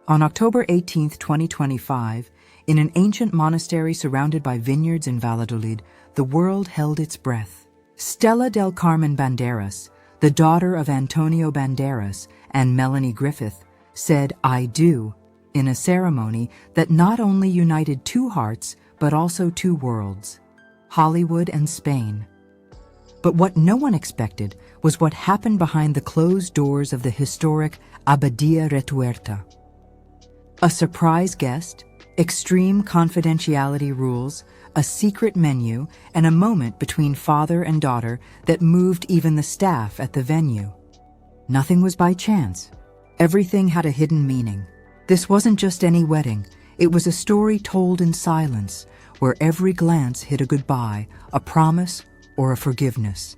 On October 18, 2025, in an ancient monastery surrounded by vineyards in Valladolid, the world held its breath. Stella del Carmen Banderas, the daughter of Antonio Banderas and Melanie Griffith, said "I do" in a ceremony that not only united two hearts but also two worlds, Hollywood and Spain. But what no one expected was what happened behind the closed doors of the historic Abadia Retuerta. A surprise guest, extreme confidentiality rules, a secret menu, and a moment between father and daughter that moved even the staff at the venue. Nothing was by chance. Everything had a hidden meaning. This wasn't just any wedding. It was a story told in silence, where every glance hid a goodbye, a promise, or a forgiveness.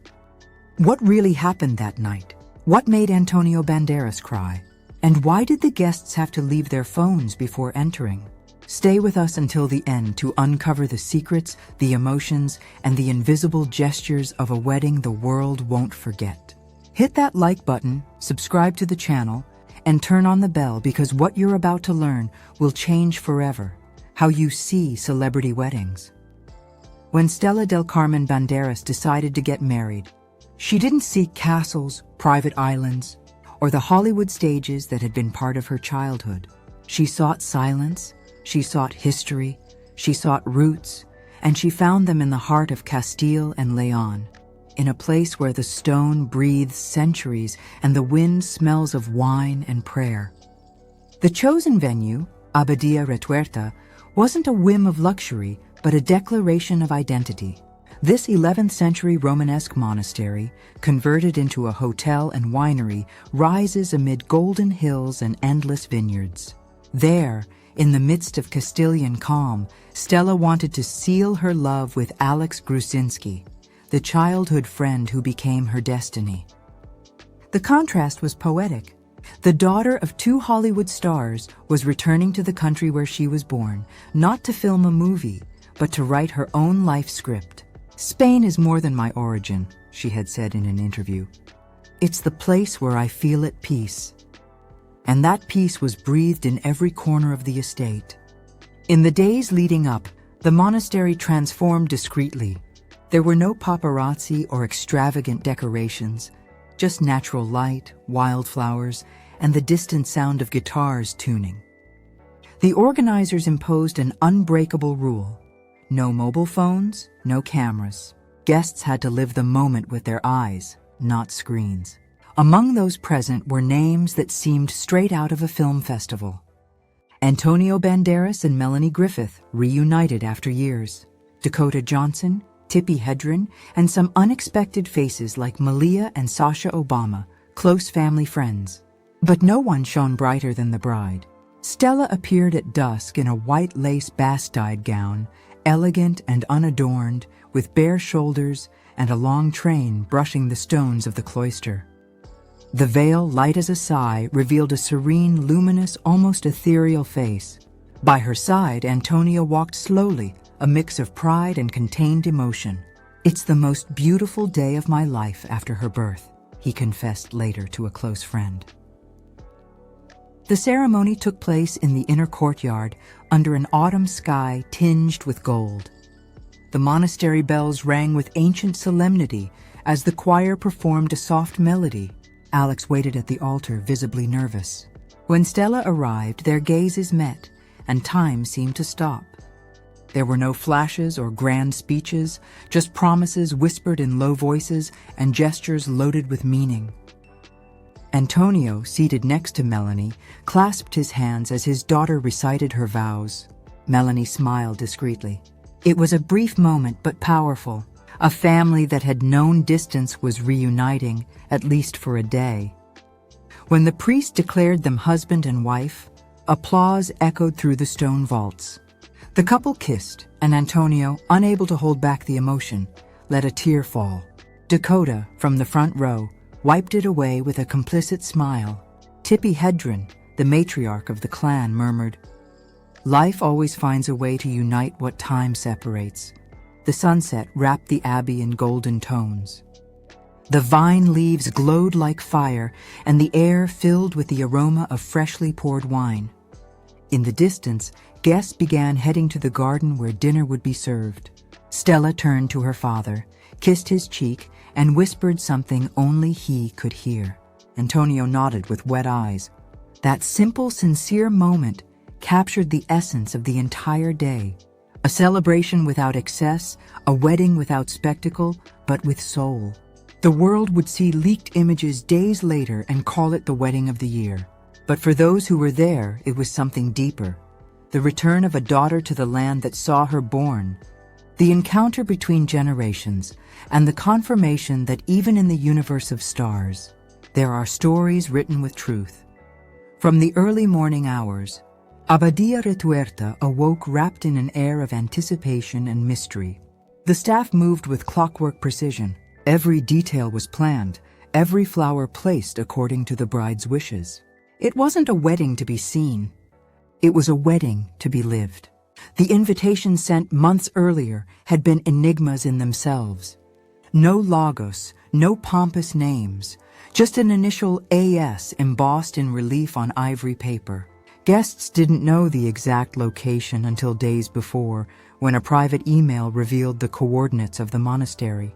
What really happened that night? What made Antonio Banderas cry? And why did the guests have to leave their phones before entering? Stay with us until the end to uncover the secrets, the emotions, and the invisible gestures of a wedding the world won't forget. Hit that like button, subscribe to the channel, and turn on the bell because what you're about to learn will change forever how you see celebrity weddings. When Stella del Carmen Banderas decided to get married, she didn't seek castles, private islands, or the Hollywood stages that had been part of her childhood. She sought silence, she sought history, she sought roots, and she found them in the heart of Castile and Leon, in a place where the stone breathes centuries and the wind smells of wine and prayer. The chosen venue, Abadia Retuerta, wasn't a whim of luxury, but a declaration of identity. This 11th century Romanesque monastery, converted into a hotel and winery, rises amid golden hills and endless vineyards. There, in the midst of Castilian calm, Stella wanted to seal her love with Alex Grusinski, the childhood friend who became her destiny. The contrast was poetic. The daughter of two Hollywood stars was returning to the country where she was born, not to film a movie, but to write her own life script. "Spain is more than my origin," she had said in an interview. "It's the place where I feel at peace." And that peace was breathed in every corner of the estate. In the days leading up, the monastery transformed discreetly. There were no paparazzi or extravagant decorations, just natural light, wildflowers, and the distant sound of guitars tuning. The organizers imposed an unbreakable rule: no mobile phones, no cameras. Guests had to live the moment with their eyes, not screens. Among those present were names that seemed straight out of a film festival. Antonio Banderas and Melanie Griffith reunited after years. Dakota Johnson, Tippi Hedren, and some unexpected faces like Malia and Sasha Obama, close family friends. But no one shone brighter than the bride. Stella appeared at dusk in a white lace bastide gown, elegant and unadorned, with bare shoulders and a long train brushing the stones of the cloister. The veil, light as a sigh, revealed a serene, luminous, almost ethereal face. By her side, Antonio walked slowly, a mix of pride and contained emotion. "It's the most beautiful day of my life after her birth," he confessed later to a close friend. The ceremony took place in the inner courtyard under an autumn sky tinged with gold. The monastery bells rang with ancient solemnity as the choir performed a soft melody. Alex waited at the altar, visibly nervous. When Stella arrived, their gazes met, and time seemed to stop. There were no flashes or grand speeches, just promises whispered in low voices and gestures loaded with meaning. Antonio, seated next to Melanie, clasped his hands as his daughter recited her vows. Melanie smiled discreetly. It was a brief moment, but powerful. A family that had known distance was reuniting, at least for a day. When the priest declared them husband and wife, applause echoed through the stone vaults. The couple kissed, and Antonio, unable to hold back the emotion, let a tear fall. Dakota, from the front row, wiped it away with a complicit smile. Tippi Hedren, the matriarch of the clan, murmured, "Life always finds a way to unite what time separates." The sunset wrapped the abbey in golden tones. The vine leaves glowed like fire, and the air filled with the aroma of freshly poured wine. In the distance, guests began heading to the garden where dinner would be served. Stella turned to her father, kissed his cheek, and whispered something only he could hear. Antonio nodded with wet eyes. That simple, sincere moment captured the essence of the entire day. A celebration without excess, a wedding without spectacle, but with soul. The world would see leaked images days later and call it the wedding of the year. But for those who were there, it was something deeper. The return of a daughter to the land that saw her born. The encounter between generations, and the confirmation that even in the universe of stars, there are stories written with truth. From the early morning hours, Abadia Retuerta awoke wrapped in an air of anticipation and mystery. The staff moved with clockwork precision. Every detail was planned, every flower placed according to the bride's wishes. It wasn't a wedding to be seen. It was a wedding to be lived. The invitations sent months earlier had been enigmas in themselves. No logos, no pompous names, just an initial AS embossed in relief on ivory paper. Guests didn't know the exact location until days before, when a private email revealed the coordinates of the monastery.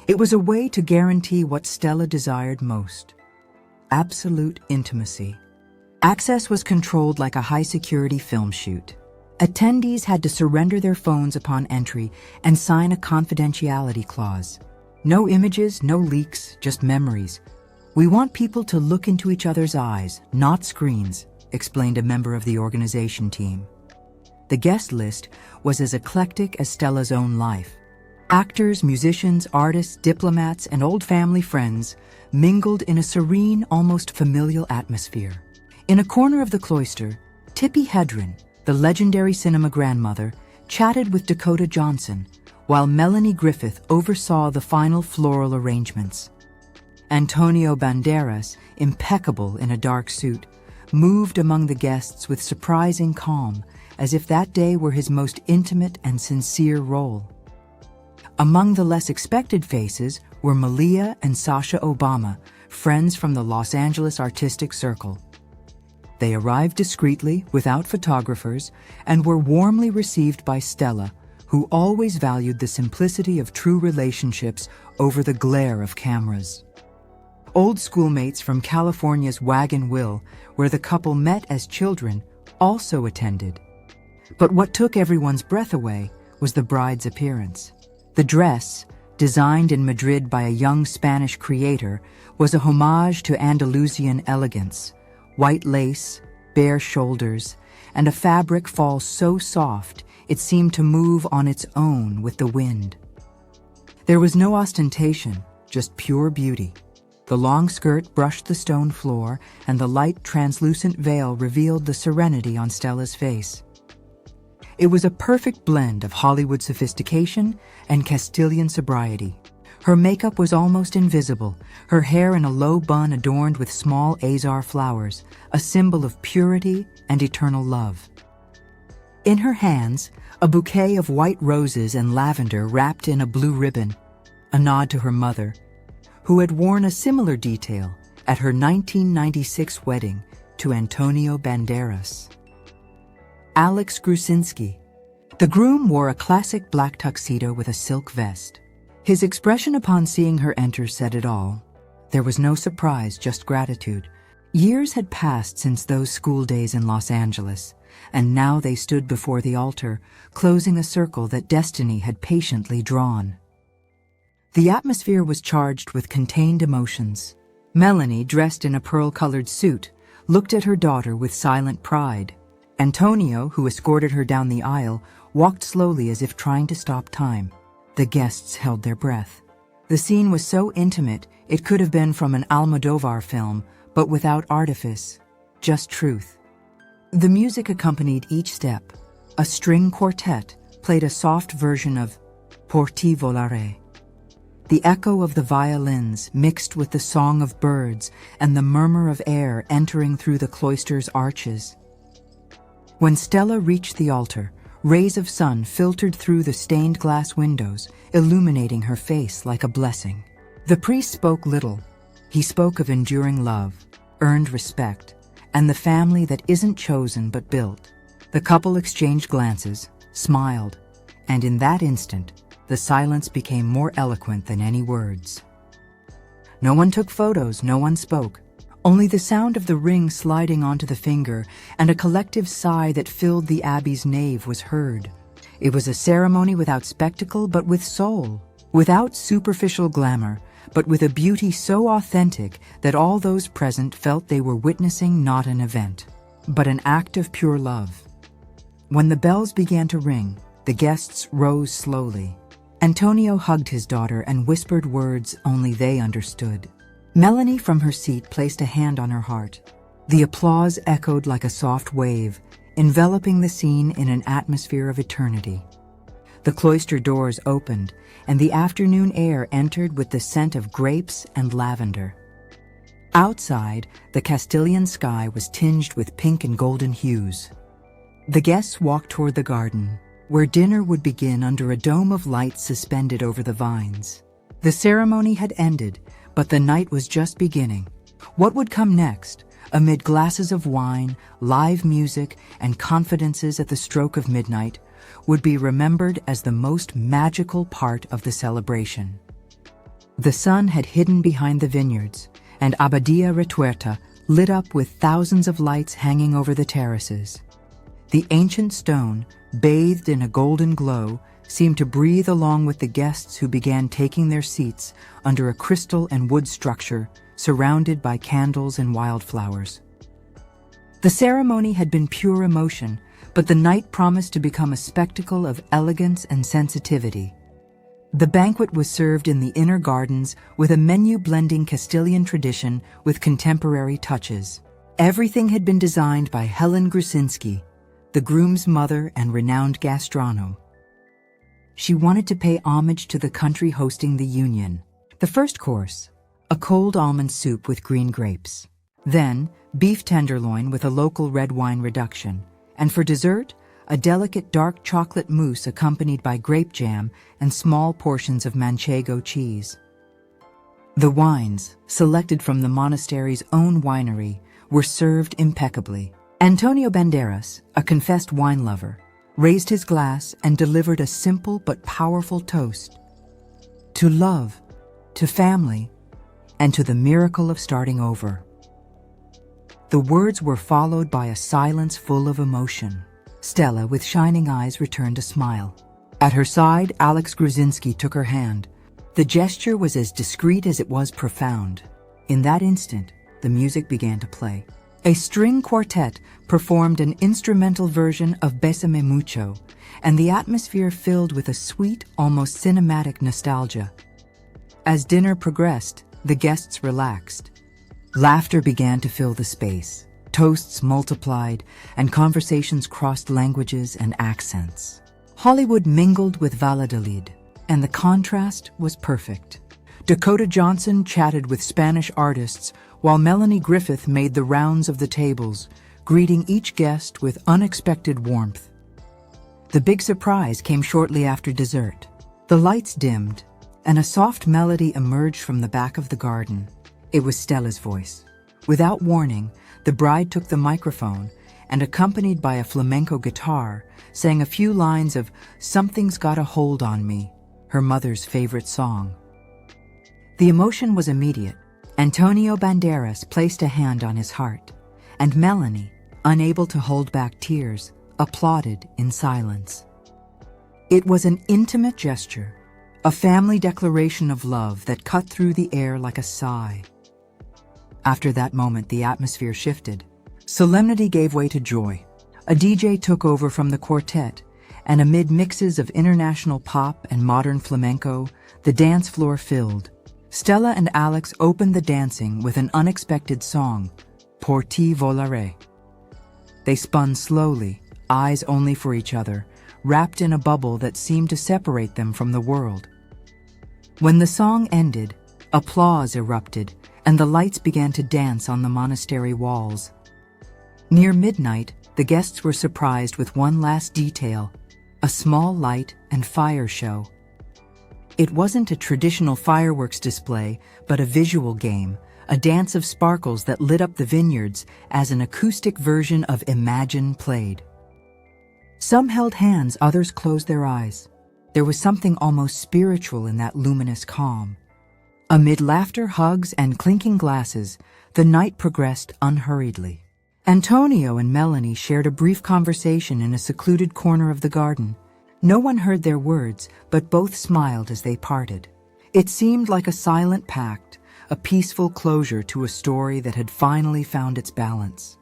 It was a way to guarantee what Stella desired most: absolute intimacy. Access was controlled like a high-security film shoot. Attendees had to surrender their phones upon entry and sign a confidentiality clause. No images, no leaks, just memories. "We want people to look into each other's eyes, not screens," explained a member of the organization team. The guest list was as eclectic as Stella's own life. Actors, musicians, artists, diplomats, and old family friends mingled in a serene, almost familial atmosphere. In a corner of the cloister, Tippi Hedren, the legendary cinema grandmother, chatted with Dakota Johnson, while Melanie Griffith oversaw the final floral arrangements. Antonio Banderas, impeccable in a dark suit, moved among the guests with surprising calm, as if that day were his most intimate and sincere role. Among the less expected faces were Malia and Sasha Obama, friends from the Los Angeles artistic circle. They arrived discreetly, without photographers, and were warmly received by Stella, who always valued the simplicity of true relationships over the glare of cameras. Old schoolmates from California's Wagon Wheel, where the couple met as children, also attended. But what took everyone's breath away was the bride's appearance. The dress, designed in Madrid by a young Spanish creator, was a homage to Andalusian elegance: white lace, bare shoulders, and a fabric fall so soft it seemed to move on its own with the wind. There was no ostentation, just pure beauty. The long skirt brushed the stone floor, and the light, translucent veil revealed the serenity on Stella's face. It was a perfect blend of Hollywood sophistication and Castilian sobriety. Her makeup was almost invisible, her hair in a low bun adorned with small azar flowers, a symbol of purity and eternal love. In her hands, a bouquet of white roses and lavender wrapped in a blue ribbon, a nod to her mother, who had worn a similar detail at her 1996 wedding to Antonio Banderas. Alex Grusinski. The groom wore a classic black tuxedo with a silk vest. His expression upon seeing her enter said it all. There was no surprise, just gratitude. Years had passed since those school days in Los Angeles, and now they stood before the altar, closing a circle that destiny had patiently drawn. The atmosphere was charged with contained emotions. Melanie, dressed in a pearl-colored suit, looked at her daughter with silent pride. Antonio, who escorted her down the aisle, walked slowly as if trying to stop time. The guests held their breath. The scene was so intimate, it could have been from an Almodovar film, but without artifice, just truth. The music accompanied each step. A string quartet played a soft version of Por ti volaré. The echo of the violins mixed with the song of birds and the murmur of air entering through the cloister's arches. When Stella reached the altar, rays of sun filtered through the stained glass windows, illuminating her face like a blessing. The priest spoke little. He spoke of enduring love, earned respect, and the family that isn't chosen but built. The couple exchanged glances, smiled, and in that instant, the silence became more eloquent than any words. No one took photos, no one spoke. Only the sound of the ring sliding onto the finger and a collective sigh that filled the abbey's nave was heard. It was a ceremony without spectacle but with soul, without superficial glamour, but with a beauty so authentic that all those present felt they were witnessing not an event, but an act of pure love. When the bells began to ring, the guests rose slowly. Antonio hugged his daughter and whispered words only they understood. Melanie from her seat placed a hand on her heart. The applause echoed like a soft wave, enveloping the scene in an atmosphere of eternity. The cloister doors opened, and the afternoon air entered with the scent of grapes and lavender. Outside, the Castilian sky was tinged with pink and golden hues. The guests walked toward the garden, where dinner would begin under a dome of lights suspended over the vines. The ceremony had ended, but the night was just beginning. What would come next, amid glasses of wine, live music, and confidences at the stroke of midnight, would be remembered as the most magical part of the celebration. The sun had hidden behind the vineyards, and Abadia Retuerta lit up with thousands of lights hanging over the terraces. The ancient stone, bathed in a golden glow, seemed to breathe along with the guests who began taking their seats under a crystal and wood structure surrounded by candles and wildflowers. The ceremony had been pure emotion, but the night promised to become a spectacle of elegance and sensitivity. The banquet was served in the inner gardens with a menu blending Castilian tradition with contemporary touches. Everything had been designed by Helen Grusinski, the groom's mother and renowned gastronome. She wanted to pay homage to the country hosting the union. The first course, a cold almond soup with green grapes. Then, beef tenderloin with a local red wine reduction. And for dessert, a delicate dark chocolate mousse accompanied by grape jam and small portions of manchego cheese. The wines, selected from the monastery's own winery, were served impeccably. Antonio Banderas, a confessed wine lover, raised his glass and delivered a simple but powerful toast. To love, to family, and to the miracle of starting over. The words were followed by a silence full of emotion. Stella, with shining eyes, returned a smile. At her side, Alex Grusinski took her hand. The gesture was as discreet as it was profound. In that instant, the music began to play. A string quartet performed an instrumental version of Bésame Mucho, and the atmosphere filled with a sweet, almost cinematic nostalgia. As dinner progressed, the guests relaxed. Laughter began to fill the space. Toasts multiplied, and conversations crossed languages and accents. Hollywood mingled with Valladolid, and the contrast was perfect. Dakota Johnson chatted with Spanish artists, while Melanie Griffith made the rounds of the tables, greeting each guest with unexpected warmth. The big surprise came shortly after dessert. The lights dimmed, and a soft melody emerged from the back of the garden. It was Stella's voice. Without warning, the bride took the microphone and, accompanied by a flamenco guitar, sang a few lines of "Something's Got a Hold on Me," her mother's favorite song. The emotion was immediate. Antonio Banderas placed a hand on his heart, and Melanie, unable to hold back tears, applauded in silence. It was an intimate gesture, a family declaration of love that cut through the air like a sigh. After that moment, the atmosphere shifted. Solemnity gave way to joy. A DJ took over from the quartet, and amid mixes of international pop and modern flamenco, the dance floor filled. Stella and Alex opened the dancing with an unexpected song, Por ti volaré. They spun slowly, eyes only for each other, wrapped in a bubble that seemed to separate them from the world. When the song ended, applause erupted, and the lights began to dance on the monastery walls. Near midnight, the guests were surprised with one last detail, a small light and fire show. It wasn't a traditional fireworks display, but a visual game, a dance of sparkles that lit up the vineyards as an acoustic version of Imagine played. Some held hands, others closed their eyes. There was something almost spiritual in that luminous calm. Amid laughter, hugs, and clinking glasses, the night progressed unhurriedly. Antonio and Melanie shared a brief conversation in a secluded corner of the garden. No one heard their words, but both smiled as they parted. It seemed like a silent pact, a peaceful closure to a story that had finally found its balance.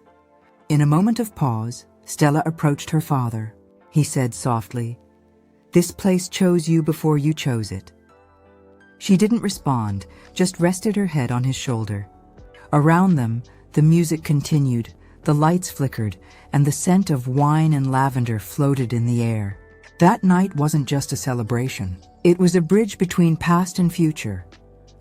In a moment of pause, Stella approached her father. He said softly, "This place chose you before you chose it." She didn't respond, just rested her head on his shoulder. Around them, the music continued, the lights flickered, and the scent of wine and lavender floated in the air. That night wasn't just a celebration. It was a bridge between past and future,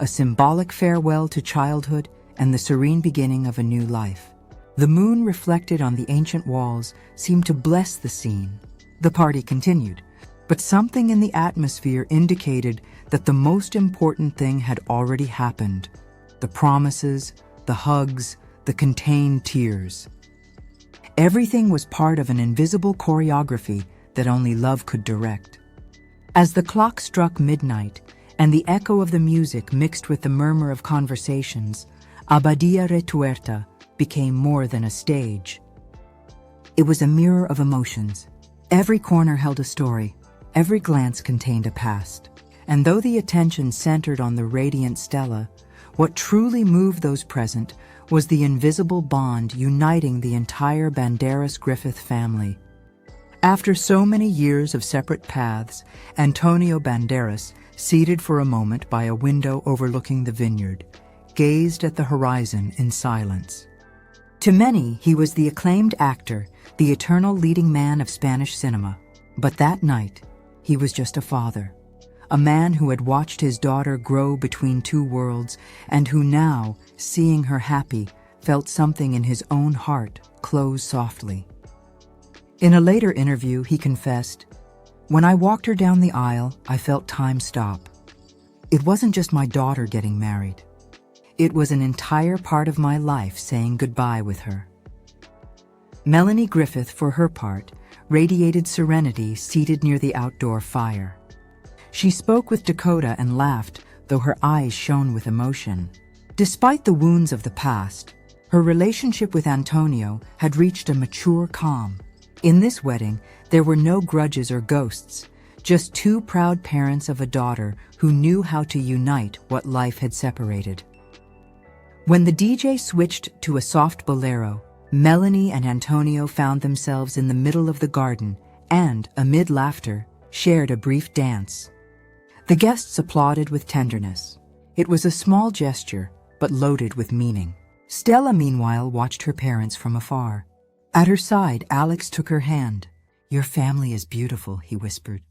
a symbolic farewell to childhood and the serene beginning of a new life. The moon reflected on the ancient walls seemed to bless the scene. The party continued, but something in the atmosphere indicated that the most important thing had already happened. The promises, the hugs, the contained tears. Everything was part of an invisible choreography that only love could direct. As the clock struck midnight and the echo of the music mixed with the murmur of conversations, Abadia Retuerta became more than a stage. It was a mirror of emotions. Every corner held a story. Every glance contained a past. And though the attention centered on the radiant Stella, what truly moved those present was the invisible bond uniting the entire Banderas Griffith family. After so many years of separate paths, Antonio Banderas, seated for a moment by a window overlooking the vineyard, gazed at the horizon in silence. To many, he was the acclaimed actor, the eternal leading man of Spanish cinema. But that night, he was just a father, a man who had watched his daughter grow between two worlds and who now, seeing her happy, felt something in his own heart close softly. In a later interview, he confessed, "When I walked her down the aisle, I felt time stop. It wasn't just my daughter getting married. It was an entire part of my life saying goodbye with her." Melanie Griffith, for her part, radiated serenity seated near the outdoor fire. She spoke with Dakota and laughed, though her eyes shone with emotion. Despite the wounds of the past, her relationship with Antonio had reached a mature calm. In this wedding, there were no grudges or ghosts, just two proud parents of a daughter who knew how to unite what life had separated. When the DJ switched to a soft bolero, Melanie and Antonio found themselves in the middle of the garden and, amid laughter, shared a brief dance. The guests applauded with tenderness. It was a small gesture, but loaded with meaning. Stella, meanwhile, watched her parents from afar. At her side, Alex took her hand. "Your family is beautiful," he whispered.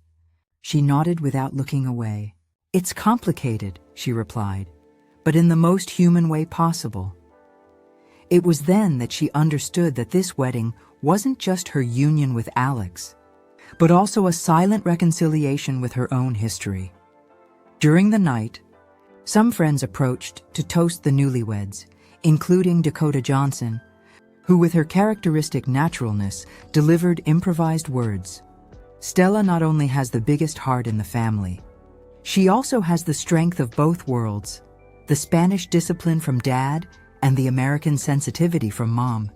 She nodded without looking away. "It's complicated," she replied, "but in the most human way possible." It was then that she understood that this wedding wasn't just her union with Alex, but also a silent reconciliation with her own history. During the night, some friends approached to toast the newlyweds, including Dakota Johnson, who with her characteristic naturalness delivered improvised words. Stella not only has the biggest heart in the family, she also has the strength of both worlds, the Spanish discipline from Dad and the American sensitivity from Mom.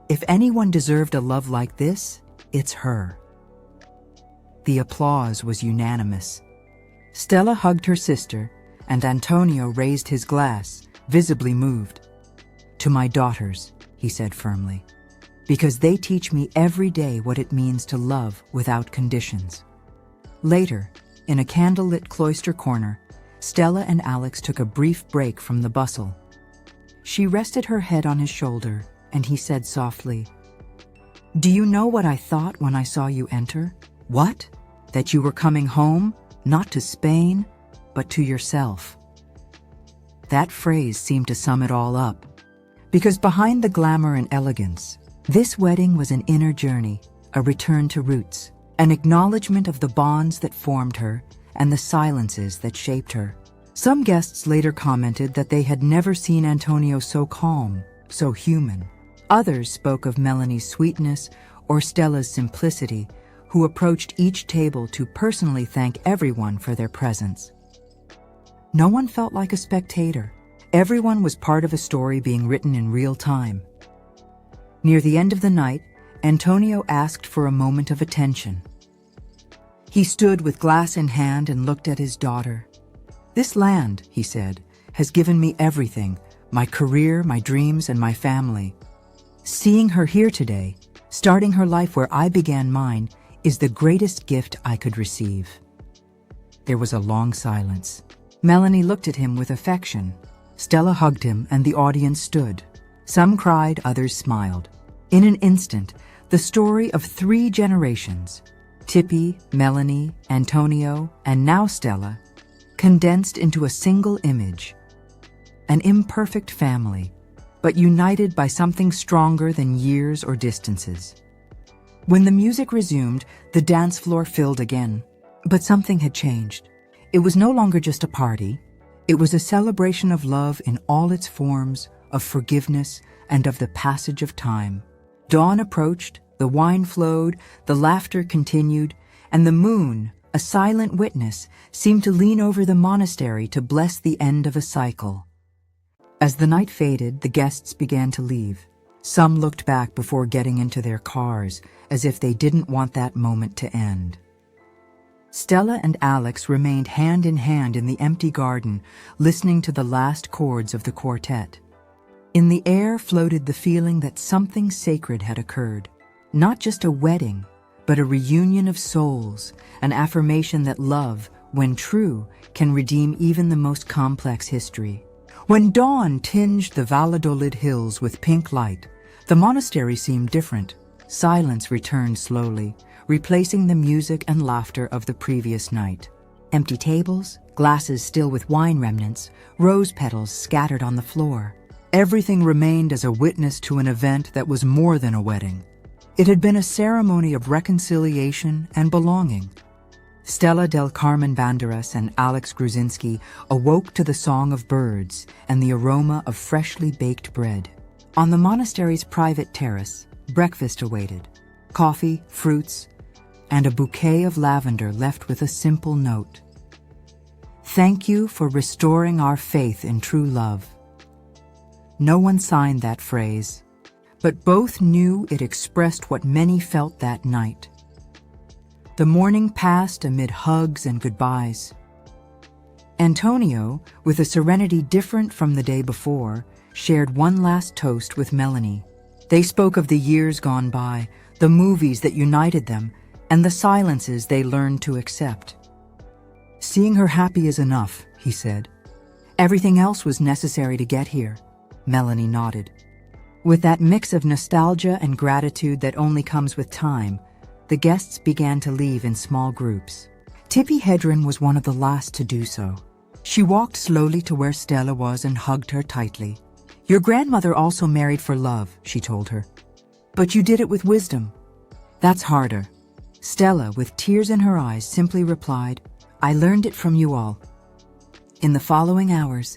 If anyone deserved a love like this, it's her. The applause was unanimous. Stella hugged her sister, and Antonio raised his glass, visibly moved. "To my daughters," he said firmly, "because they teach me every day what it means to love without conditions." Later, in a candlelit cloister corner, Stella and Alex took a brief break from the bustle. She rested her head on his shoulder, and he said softly, "Do you know what I thought when I saw you enter?" "What?" "That you were coming home, not to Spain, but to yourself." That phrase seemed to sum it all up. Because behind the glamour and elegance, this wedding was an inner journey, a return to roots, an acknowledgement of the bonds that formed her and the silences that shaped her. Some guests later commented that they had never seen Antonio so calm, so human. Others spoke of Melanie's sweetness or Stella's simplicity, who approached each table to personally thank everyone for their presence. No one felt like a spectator. Everyone was part of a story being written in real time. Near the end of the night, Antonio asked for a moment of attention. He stood with glass in hand and looked at his daughter. "This land," he said, "has given me everything, my career, my dreams, and my family. Seeing her here today, starting her life where I began mine, is the greatest gift I could receive." There was a long silence. Melanie looked at him with affection. Stella hugged him, and the audience stood. Some cried, others smiled. In an instant, the story of 3 generations, Tippy, Melanie, Antonio, and now Stella, condensed into a single image. An imperfect family, but united by something stronger than years or distances. When the music resumed, the dance floor filled again. But something had changed. It was no longer just a party. It was a celebration of love in all its forms, of forgiveness, and of the passage of time. Dawn approached, the wine flowed, the laughter continued, and the moon, a silent witness, seemed to lean over the monastery to bless the end of a cycle. As the night faded, the guests began to leave. Some looked back before getting into their cars, as if they didn't want that moment to end. Stella and Alex remained hand in hand in the empty garden, listening to the last chords of the quartet. In the air floated the feeling that something sacred had occurred. Not just a wedding, but a reunion of souls, an affirmation that love, when true, can redeem even the most complex history. When dawn tinged the Valladolid hills with pink light, the monastery seemed different. Silence returned slowly, replacing the music and laughter of the previous night. Empty tables, glasses still with wine remnants, rose petals scattered on the floor. Everything remained as a witness to an event that was more than a wedding. It had been a ceremony of reconciliation and belonging. Stella del Carmen Banderas and Alex Gruzinski awoke to the song of birds and the aroma of freshly baked bread. On the monastery's private terrace, breakfast awaited. Coffee, fruits, and a bouquet of lavender left with a simple note. "Thank you for restoring our faith in true love." No one signed that phrase, but both knew it expressed what many felt that night. The morning passed amid hugs and goodbyes. Antonio, with a serenity different from the day before, shared one last toast with Melanie. They spoke of the years gone by, the movies that united them, and the silences they learned to accept. "Seeing her happy is enough," he said. "Everything else was necessary to get here." Melanie nodded. With that mix of nostalgia and gratitude that only comes with time, the guests began to leave in small groups. Tippy Hedren was one of the last to do so. She walked slowly to where Stella was and hugged her tightly. "Your grandmother also married for love," she told her. "But you did it with wisdom. That's harder." Stella, with tears in her eyes, simply replied, "I learned it from you all." In the following hours,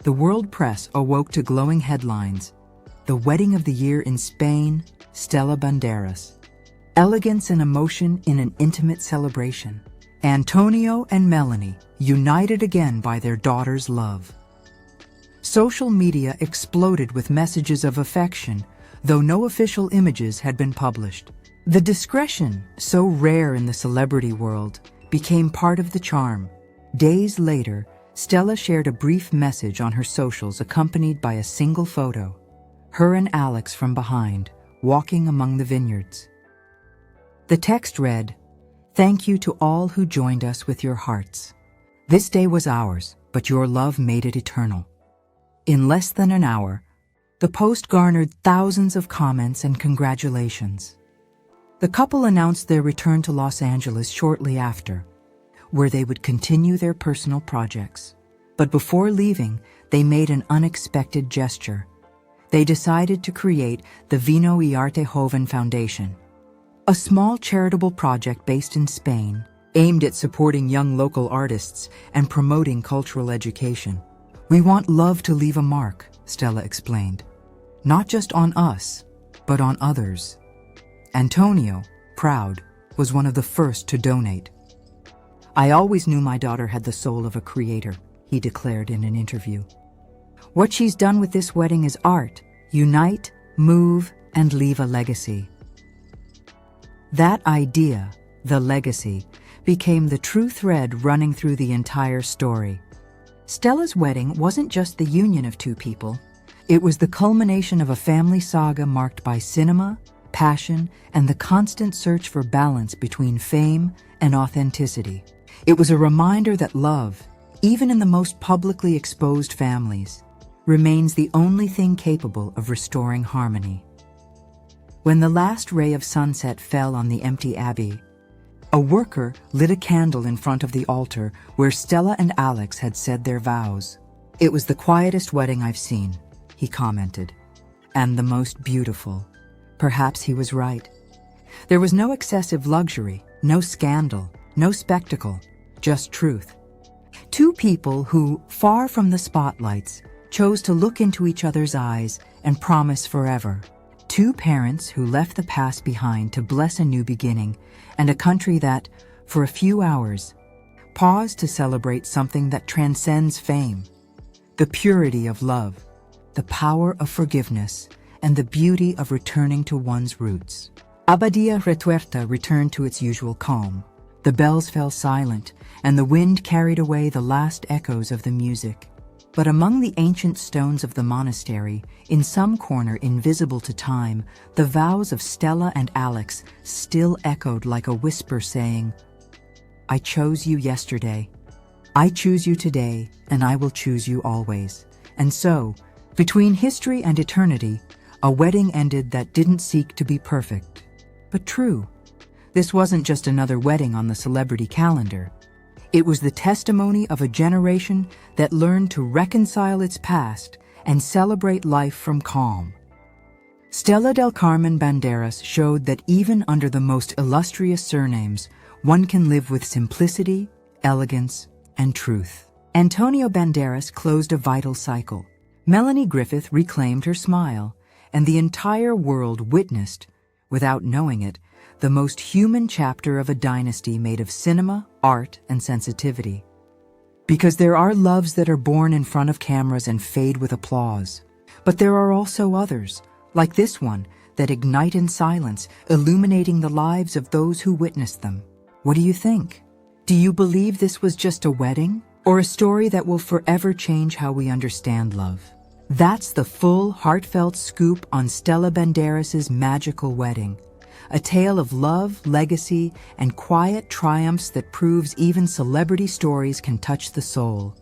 the world press awoke to glowing headlines. The wedding of the year in Spain, Stella Banderas. Elegance and emotion in an intimate celebration. Antonio and Melanie, united again by their daughter's love. Social media exploded with messages of affection, though no official images had been published. The discretion, so rare in the celebrity world, became part of the charm. Days later, Stella shared a brief message on her socials accompanied by a single photo. Her and Alex from behind, walking among the vineyards. The text read, "Thank you to all who joined us with your hearts. This day was ours, but your love made it eternal." In less than an hour, the post garnered thousands of comments and congratulations. The couple announced their return to Los Angeles shortly after, where they would continue their personal projects. But before leaving, they made an unexpected gesture. They decided to create the Vino y Arte Joven Foundation, a small charitable project based in Spain, aimed at supporting young local artists and promoting cultural education. "We want love to leave a mark," Stella explained. "Not just on us, but on others." Antonio, proud, was one of the first to donate. "I always knew my daughter had the soul of a creator," he declared in an interview. "What she's done with this wedding is art. Unite, move, and leave a legacy." That idea, the legacy, became the true thread running through the entire story. Stella's wedding wasn't just the union of two people. It was the culmination of a family saga marked by cinema, passion, and the constant search for balance between fame and authenticity. It was a reminder that love, even in the most publicly exposed families, remains the only thing capable of restoring harmony. When the last ray of sunset fell on the empty abbey, a worker lit a candle in front of the altar where Stella and Alex had said their vows. "It was the quietest wedding I've seen," he commented, "and the most beautiful." Perhaps he was right. There was no excessive luxury, no scandal, no spectacle, just truth. Two people who, far from the spotlights, chose to look into each other's eyes and promise forever. Two parents who left the past behind to bless a new beginning, and a country that, for a few hours, paused to celebrate something that transcends fame: the purity of love, the power of forgiveness, and the beauty of returning to one's roots. Abadia Retuerta returned to its usual calm. The bells fell silent, and the wind carried away the last echoes of the music. But among the ancient stones of the monastery, in some corner invisible to time, the vows of Stella and Alex still echoed like a whisper saying, "I chose you yesterday. I choose you today, and I will choose you always." And so, between history and eternity, a wedding ended that didn't seek to be perfect, but true. This wasn't just another wedding on the celebrity calendar. It was the testimony of a generation that learned to reconcile its past and celebrate life from calm. Stella del Carmen Banderas showed that even under the most illustrious surnames, one can live with simplicity, elegance, and truth. Antonio Banderas closed a vital cycle. Melanie Griffith reclaimed her smile, and the entire world witnessed, without knowing it, the most human chapter of a dynasty made of cinema, art, and sensitivity. Because there are loves that are born in front of cameras and fade with applause. But there are also others, like this one, that ignite in silence, illuminating the lives of those who witnessed them. What do you think? Do you believe this was just a wedding, or a story that will forever change how we understand love? That's the full, heartfelt scoop on Stella Banderas' magical wedding. A tale of love, legacy, and quiet triumphs that proves even celebrity stories can touch the soul.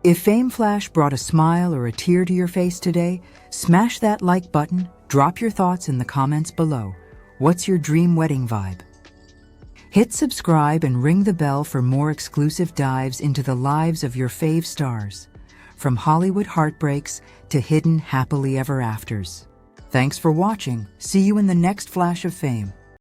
If FameFlash brought a smile or a tear to your face today, smash that like button, drop your thoughts in the comments below. What's your dream wedding vibe? Hit subscribe and ring the bell for more exclusive dives into the lives of your fave stars, from Hollywood heartbreaks to hidden happily ever afters. Thanks for watching. See you in the next flash of fame.